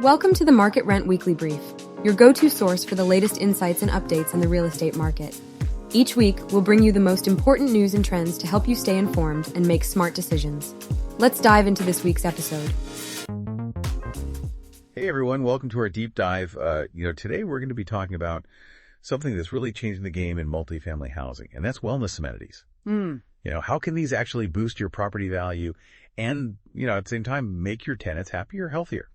Welcome to the MarketRent Weekly Brief, your go-to source for the latest insights and updates in the real estate market. Each week, we'll bring you the most important news and trends to help you stay informed and make smart decisions. Let's dive into this week's episode. Hey everyone, welcome to our deep dive. Today we're going to be talking about something that's really changing the game in multifamily housing, and that's wellness amenities. How can these actually boost your property value and, at the same time, make your tenants happier, healthier?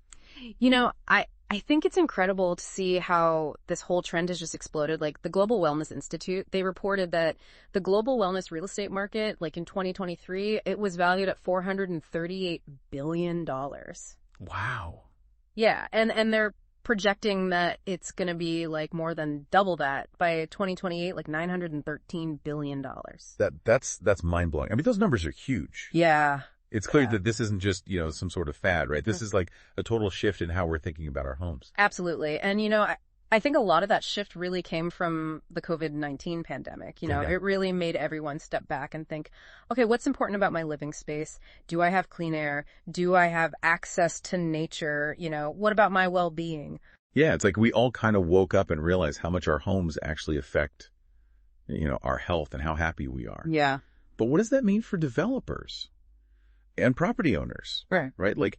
I think it's incredible to see how this whole trend has just exploded. Like the Global Wellness Institute, they reported that the global wellness real estate market, like in 2023, it was valued at $438 billion. Wow. Yeah, and they're projecting that it's going to be like more than double that by 2028, like $913 billion. That's mind-blowing. I mean, those numbers are huge. Yeah. It's clear that this isn't just, some sort of fad, right? This is like a total shift in how we're thinking about our homes. Absolutely. And, I think a lot of that shift really came from the COVID-19 pandemic. It really made everyone step back and think, okay, what's important about my living space? Do I have clean air? Do I have access to nature? What about my well-being? Yeah, it's like we all kind of woke up and realized how much our homes actually affect, our health and how happy we are. Yeah. But what does that mean for developers and property owners? Right. Like,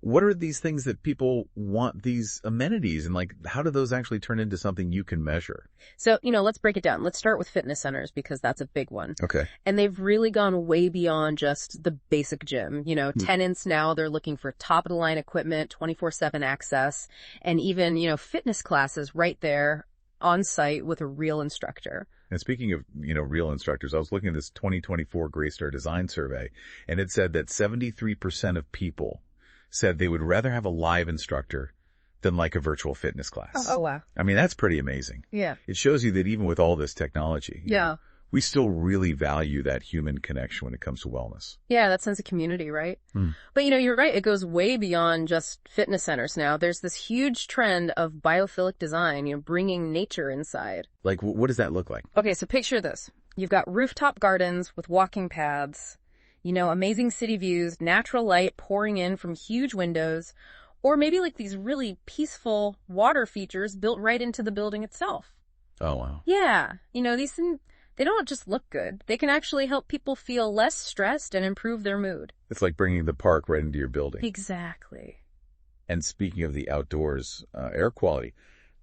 what are these things that people want, these amenities, and like, how do those actually turn into something you can measure? So, let's break it down. Let's start with fitness centers because that's a big one. Okay. And they've really gone way beyond just the basic gym. Tenants now, they're looking for top of the line equipment, 24/7 access, and even, fitness classes right there on site with a real instructor. And speaking of, real instructors, I was looking at this 2024 Greystar Design Survey, and it said that 73% of people said they would rather have a live instructor than like a virtual fitness class. Oh, wow. I mean, that's pretty amazing. Yeah. It shows you that even with all this technology, yeah, we still really value that human connection when it comes to wellness. Yeah, that sense of community, right? But, you're right. It goes way beyond just fitness centers now. There's this huge trend of biophilic design, bringing nature inside. Like, what does that look like? Okay, so picture this. You've got rooftop gardens with walking paths, amazing city views, natural light pouring in from huge windows, or maybe like these really peaceful water features built right into the building itself. Oh, wow. Yeah. These things, they don't just look good. They can actually help people feel less stressed and improve their mood. It's like bringing the park right into your building. Exactly. And speaking of the outdoors, air quality,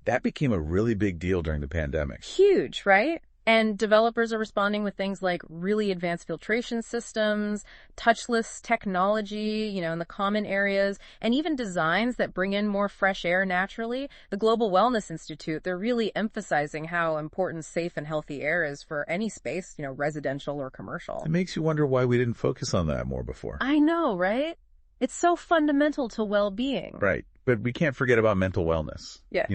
that became a really big deal during the pandemic. Huge, right? And developers are responding with things like really advanced filtration systems, touchless technology, in the common areas, and even designs that bring in more fresh air naturally. The Global Wellness Institute, they're really emphasizing how important safe and healthy air is for any space, residential or commercial. It makes you wonder why we didn't focus on that more before. I know, right? It's so fundamental to well-being. Right. But we can't forget about mental wellness. Yeah.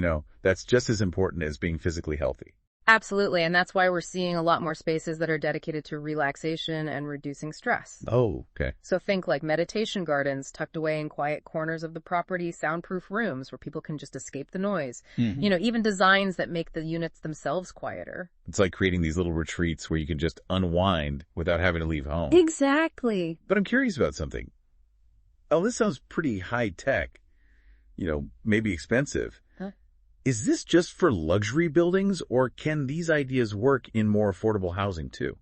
That's just as important as being physically healthy. Absolutely, and that's why we're seeing a lot more spaces that are dedicated to relaxation and reducing stress. Oh, okay. So think like meditation gardens tucked away in quiet corners of the property, soundproof rooms where people can just escape the noise. Even designs that make the units themselves quieter. It's like creating these little retreats where you can just unwind without having to leave home. Exactly. But I'm curious about something. Oh, this sounds pretty high tech, maybe expensive. Huh? Is this just for luxury buildings, or can these ideas work in more affordable housing too?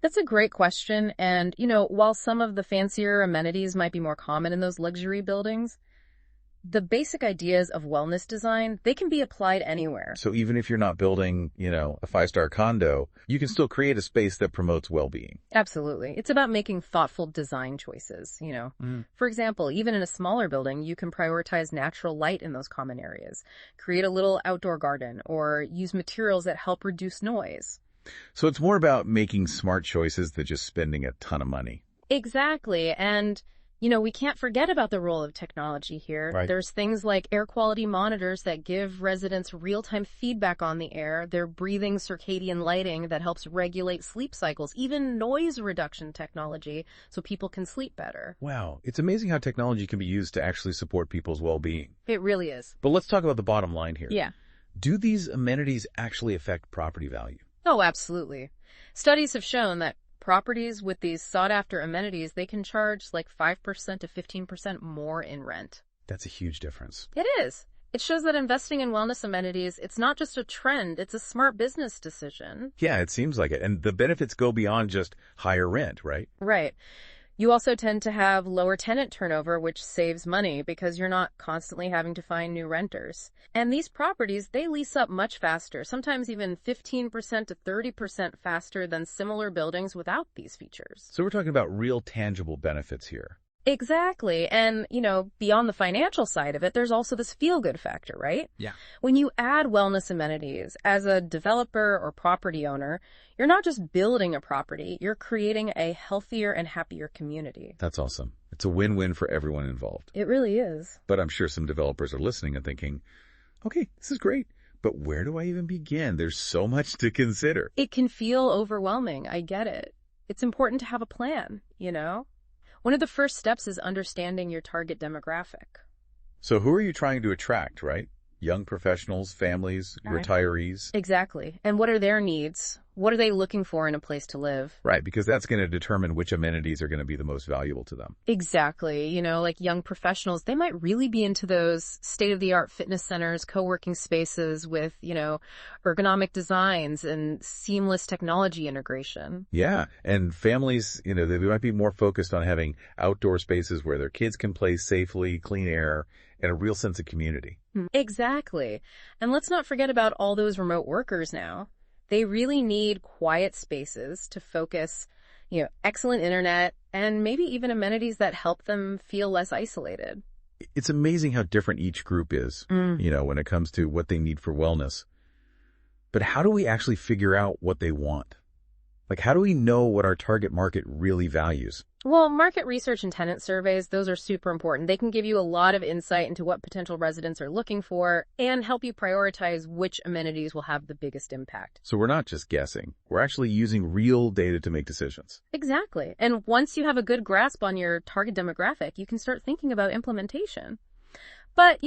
That's a great question. And, while some of the fancier amenities might be more common in those luxury buildings, the basic ideas of wellness design, they can be applied anywhere. So even if you're not building, a 5-star condo, you can still create a space that promotes well-being. Absolutely. It's about making thoughtful design choices, For example, even in a smaller building, you can prioritize natural light in those common areas, create a little outdoor garden, or use materials that help reduce noise. So it's more about making smart choices than just spending a ton of money. Exactly. And we can't forget about the role of technology here. Right. There's things like air quality monitors that give residents real-time feedback on the air. They're breathing circadian lighting that helps regulate sleep cycles, even noise reduction technology so people can sleep better. Wow. It's amazing how technology can be used to actually support people's well-being. It really is. But let's talk about the bottom line here. Yeah. Do these amenities actually affect property value? Oh, absolutely. Studies have shown that properties with these sought-after amenities, they can charge like 5% to 15% more in rent. That's a huge difference. It is. It shows that investing in wellness amenities, it's not just a trend, it's a smart business decision. Yeah, it seems like it. And the benefits go beyond just higher rent, right? Right. You also tend to have lower tenant turnover, which saves money because you're not constantly having to find new renters. And these properties, they lease up much faster, sometimes even 15% to 30% faster than similar buildings without these features. So we're talking about real tangible benefits here. Exactly. And, beyond the financial side of it, there's also this feel-good factor, right? Yeah. When you add wellness amenities as a developer or property owner, you're not just building a property, you're creating a healthier and happier community. That's awesome. It's a win-win for everyone involved. It really is. But I'm sure some developers are listening and thinking, okay, this is great, but where do I even begin? There's so much to consider. It can feel overwhelming. I get it. It's important to have a plan, One of the first steps is understanding your target demographic. So who are you trying to attract, right? Young professionals, families, retirees? Exactly. And what are their needs? What are they looking for in a place to live? Right, because that's going to determine which amenities are going to be the most valuable to them. Exactly. Like young professionals, they might really be into those state-of-the-art fitness centers, co-working spaces with, ergonomic designs and seamless technology integration. Yeah, and families, they might be more focused on having outdoor spaces where their kids can play safely, clean air, and a real sense of community. Exactly. And let's not forget about all those remote workers now. They really need quiet spaces to focus, excellent internet, and maybe even amenities that help them feel less isolated. It's amazing how different each group is, when it comes to what they need for wellness. But how do we actually figure out what they want? Like, how do we know what our target market really values? Well, market research and tenant surveys, those are super important. They can give you a lot of insight into what potential residents are looking for and help you prioritize which amenities will have the biggest impact. So we're not just guessing. We're actually using real data to make decisions. Exactly. And once you have a good grasp on your target demographic, you can start thinking about implementation. But,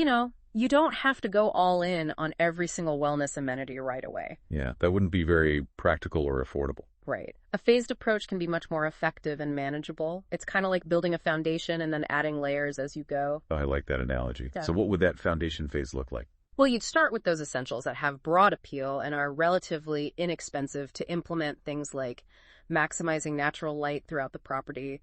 you don't have to go all in on every single wellness amenity right away. Yeah, that wouldn't be very practical or affordable. Right. A phased approach can be much more effective and manageable. It's kind of like building a foundation and then adding layers as you go. Oh, I like that analogy. Yeah. So what would that foundation phase look like? Well, you'd start with those essentials that have broad appeal and are relatively inexpensive to implement, things like maximizing natural light throughout the property,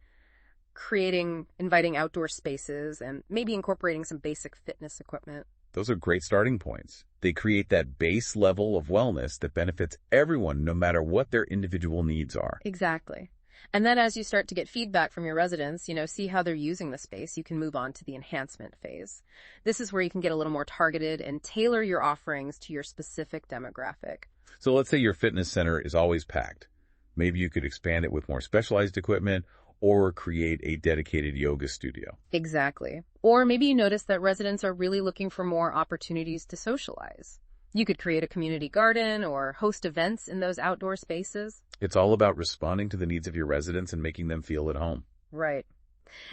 inviting outdoor spaces, and maybe incorporating some basic fitness equipment. Those are great starting points. They create that base level of wellness that benefits everyone, no matter what their individual needs are. Exactly. And then as you start to get feedback from your residents, see how they're using the space, you can move on to the enhancement phase. This is where you can get a little more targeted and tailor your offerings to your specific demographic. So let's say your fitness center is always packed. Maybe you could expand it with more specialized equipment or create a dedicated yoga studio. Exactly. Or maybe you notice that residents are really looking for more opportunities to socialize. You could create a community garden or host events in those outdoor spaces. It's all about responding to the needs of your residents and making them feel at home. Right.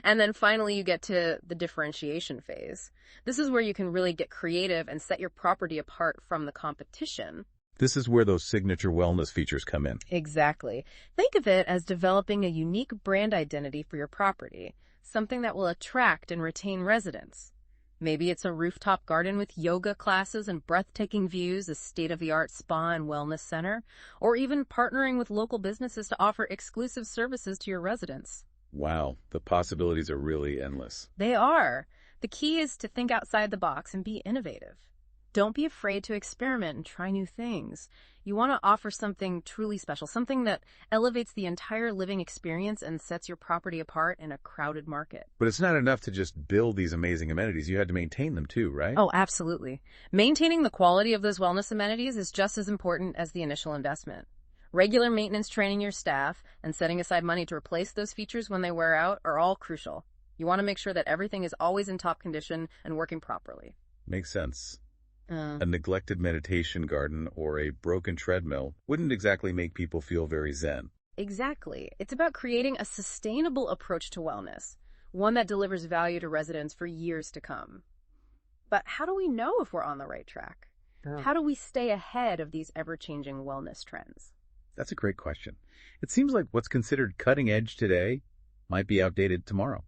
And then finally you get to the differentiation phase. This is where you can really get creative and set your property apart from the competition. This is where those signature wellness features come in. Exactly. Think of it as developing a unique brand identity for your property, something that will attract and retain residents. Maybe it's a rooftop garden with yoga classes and breathtaking views, a state-of-the-art spa and wellness center, or even partnering with local businesses to offer exclusive services to your residents. Wow, the possibilities are really endless. They are. The key is to think outside the box and be innovative. Don't be afraid to experiment and try new things. You want to offer something truly special, something that elevates the entire living experience and sets your property apart in a crowded market. But it's not enough to just build these amazing amenities. You had to maintain them too, right? Oh, absolutely. Maintaining the quality of those wellness amenities is just as important as the initial investment. Regular maintenance, training your staff, and setting aside money to replace those features when they wear out are all crucial. You want to make sure that everything is always in top condition and working properly. Makes sense. A neglected meditation garden or a broken treadmill wouldn't exactly make people feel very zen. Exactly. It's about creating a sustainable approach to wellness, one that delivers value to residents for years to come. But how do we know if we're on the right track? How do we stay ahead of these ever-changing wellness trends? That's a great question. It seems like what's considered cutting edge today might be outdated tomorrow.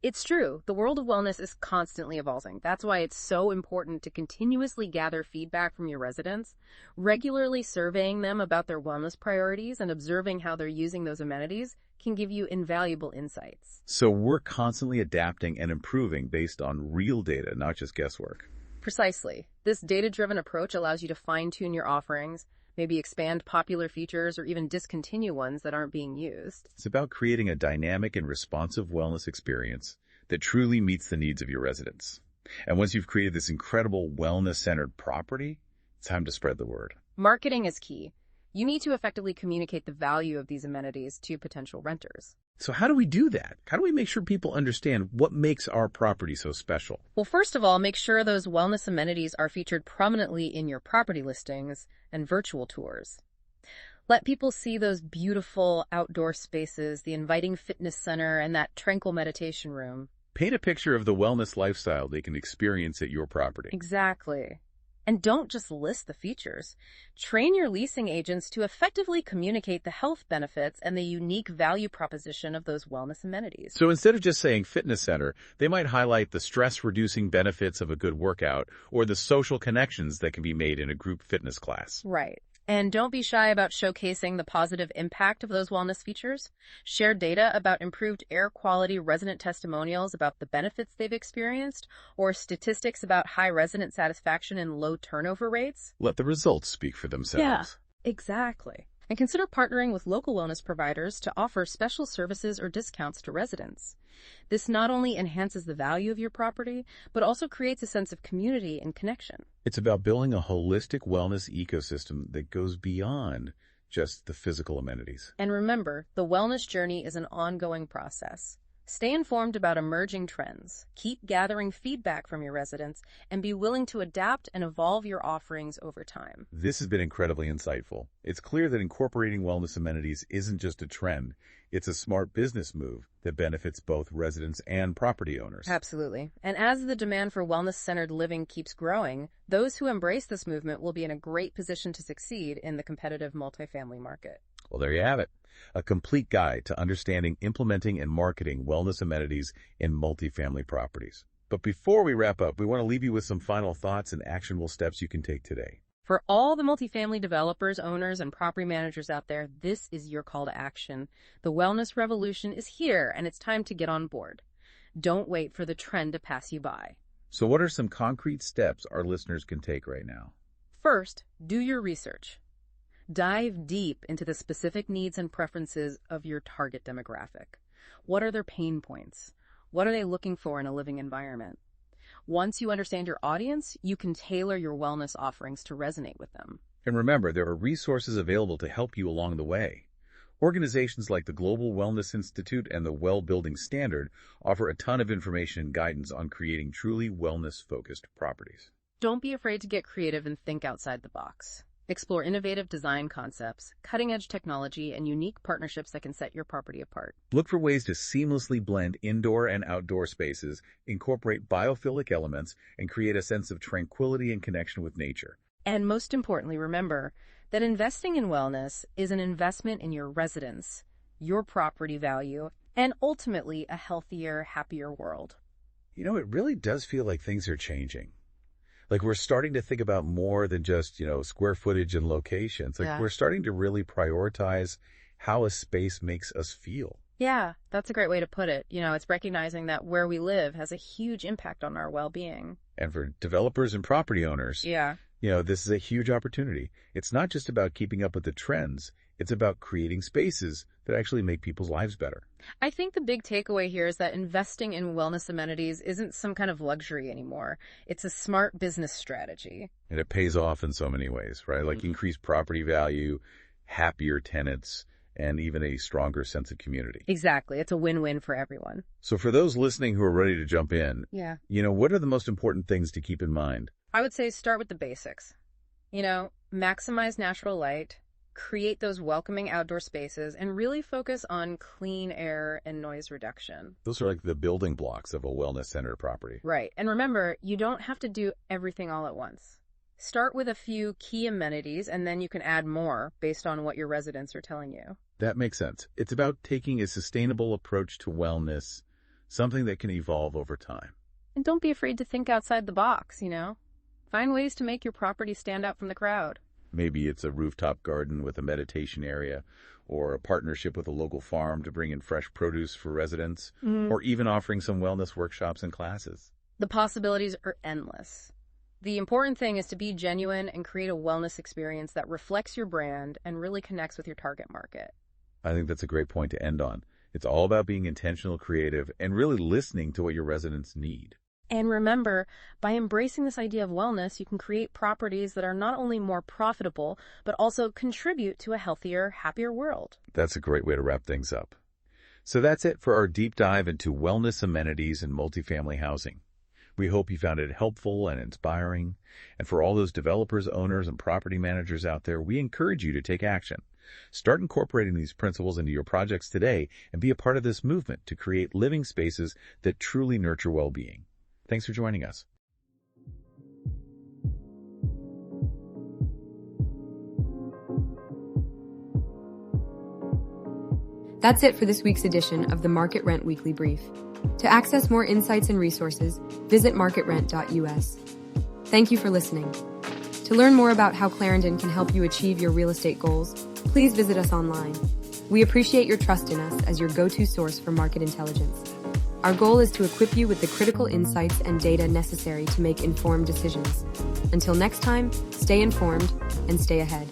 It's true. The world of wellness is constantly evolving. That's why it's so important to continuously gather feedback from your residents, regularly surveying them about their wellness priorities and observing how they're using those amenities can give you invaluable insights. So we're constantly adapting and improving based on real data, not just guesswork. Precisely. This data-driven approach allows you to fine-tune your offerings, maybe expand popular features or even discontinue ones that aren't being used. It's about creating a dynamic and responsive wellness experience that truly meets the needs of your residents. And once you've created this incredible wellness-centered property, it's time to spread the word. Marketing is key. You need to effectively communicate the value of these amenities to potential renters. So how do we do that? How do we make sure people understand what makes our property so special? Well, first of all, make sure those wellness amenities are featured prominently in your property listings and virtual tours. Let people see those beautiful outdoor spaces, the inviting fitness center, and that tranquil meditation room. Paint a picture of the wellness lifestyle they can experience at your property. Exactly. And don't just list the features. Train your leasing agents to effectively communicate the health benefits and the unique value proposition of those wellness amenities. So instead of just saying fitness center, they might highlight the stress-reducing benefits of a good workout or the social connections that can be made in a group fitness class. Right. And don't be shy about showcasing the positive impact of those wellness features. Share data about improved air quality, resident testimonials about the benefits they've experienced, or statistics about high resident satisfaction and low turnover rates. Let the results speak for themselves. Yeah, exactly. And consider partnering with local wellness providers to offer special services or discounts to residents. This not only enhances the value of your property, but also creates a sense of community and connection. It's about building a holistic wellness ecosystem that goes beyond just the physical amenities. And remember, the wellness journey is an ongoing process. Stay informed about emerging trends, keep gathering feedback from your residents, and be willing to adapt and evolve your offerings over time. This has been incredibly insightful. It's clear that incorporating wellness amenities isn't just a trend. It's a smart business move that benefits both residents and property owners. Absolutely. And as the demand for wellness-centered living keeps growing, those who embrace this movement will be in a great position to succeed in the competitive multifamily market. Well, there you have it. A complete guide to understanding, implementing, and marketing wellness amenities in multifamily properties. But before we wrap up, we want to leave you with some final thoughts and actionable steps you can take today. For all the multifamily developers, owners, and property managers out there, this is your call to action. The wellness revolution is here, and it's time to get on board. Don't wait for the trend to pass you by. So what are some concrete steps our listeners can take right now? First, do your research. Dive deep into the specific needs and preferences of your target demographic. What are their pain points? What are they looking for in a living environment? Once you understand your audience, you can tailor your wellness offerings to resonate with them. And remember, there are resources available to help you along the way. Organizations like the Global Wellness Institute and the Well Building Standard offer a ton of information and guidance on creating truly wellness-focused properties. Don't be afraid to get creative and think outside the box. Explore innovative design concepts, cutting-edge technology, and unique partnerships that can set your property apart. Look for ways to seamlessly blend indoor and outdoor spaces, incorporate biophilic elements, and create a sense of tranquility and connection with nature. And most importantly, remember that investing in wellness is an investment in your residents, your property value, and ultimately a healthier, happier world. You know, it really does feel like things are changing. Like we're starting to think about more than just, square footage and locations. We're starting to really prioritize how a space makes us feel. Yeah, that's a great way to put it. It's recognizing that where we live has a huge impact on our well-being. And for developers and property owners, this is a huge opportunity. It's not just about keeping up with the trends. It's about creating spaces that actually make people's lives better. I think the big takeaway here is that investing in wellness amenities isn't some kind of luxury anymore. It's a smart business strategy. And it pays off in so many ways, right? Like increased property value, happier tenants, and even a stronger sense of community. Exactly. It's a win-win for everyone. So for those listening who are ready to jump in, what are the most important things to keep in mind? I would say start with the basics. Maximize natural light, create those welcoming outdoor spaces, and really focus on clean air and noise reduction. Those are like the building blocks of a wellness-centered property. Right. And remember, you don't have to do everything all at once. Start with a few key amenities, and then you can add more based on what your residents are telling you. That makes sense. It's about taking a sustainable approach to wellness something that can evolve over time. And don't be afraid to think outside the box, Find ways to make your property stand out from the crowd. Maybe it's a rooftop garden with a meditation area, or a partnership with a local farm to bring in fresh produce for residents, or even offering some wellness workshops and classes. The possibilities are endless. The important thing is to be genuine and create a wellness experience that reflects your brand and really connects with your target market. I think that's a great point to end on. It's all about being intentional, creative, and really listening to what your residents need. And remember, by embracing this idea of wellness, you can create properties that are not only more profitable, but also contribute to a healthier, happier world. That's a great way to wrap things up. So that's it for our deep dive into wellness amenities in multifamily housing. We hope you found it helpful and inspiring. And for all those developers, owners, and property managers out there, we encourage you to take action. Start incorporating these principles into your projects today and be a part of this movement to create living spaces that truly nurture well-being. Thanks for joining us. That's it for this week's edition of the MarketRent Weekly Brief. To access more insights and resources, visit marketrent.us. Thank you for listening. To learn more about how Clarendon can help you achieve your real estate goals, please visit us online. We appreciate your trust in us as your go-to source for market intelligence. Our goal is to equip you with the critical insights and data necessary to make informed decisions. Until next time, stay informed and stay ahead.